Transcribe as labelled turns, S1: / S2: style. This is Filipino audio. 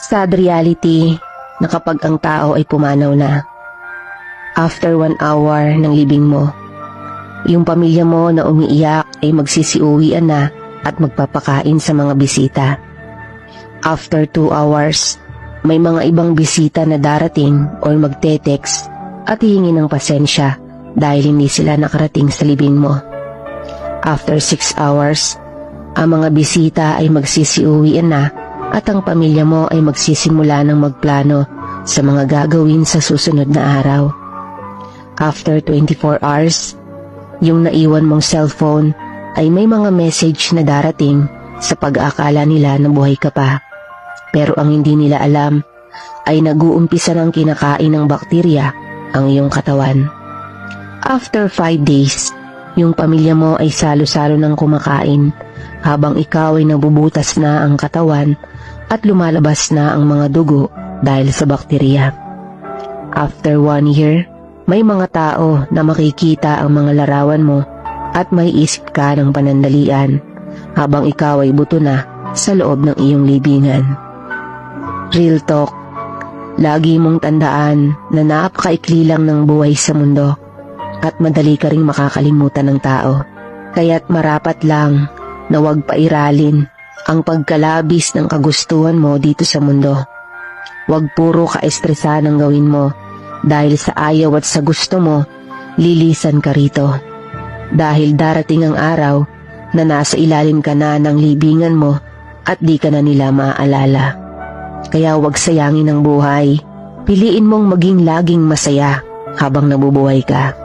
S1: Sad reality na kapag ang tao ay pumanaw na, after 1 hour ng libing mo, yung pamilya mo na umiiyak ay magsisiuwian na at magpapakain sa mga bisita. After 2 hours, may mga ibang bisita na darating or magte-text at hihingi ng pasensya dahil hindi sila nakarating sa libing mo. After 6 hours, ang mga bisita ay magsisiuwian na at ang pamilya mo ay magsisimula ng magplano sa mga gagawin sa susunod na araw. After 24 hours, yung naiwan mong cellphone ay may mga message na darating sa pag-aakala nila na buhay ka pa. Pero ang hindi nila alam ay nag-uumpisa ng kinakain ng bakterya ang iyong katawan. After 5 days, yung pamilya mo ay salo-salo ng kumakain habang ikaw ay nabubutas na ang katawan at lumalabas na ang mga dugo dahil sa bakterya. After 1 year, may mga tao na makikita ang mga larawan mo at may isip ka ng panandalian habang ikaw ay buto na sa loob ng iyong libingan. Real talk, lagi mong tandaan na napakaikli lang ng buhay sa mundo at madali ka ring makakalimutan ng tao. Kaya't marapat lang na huwag pairalin ang pagkalabis ng kagustuhan mo dito sa mundo. Huwag puro ka-estresan ang gawin mo dahil sa ayaw at sa gusto mo, lilisan ka rito. Dahil darating ang araw na nasa ilalim ka na ng libingan mo at di ka na nila maaalala. Kaya huwag sayangin ang buhay. Piliin mong maging laging masaya habang nabubuhay ka.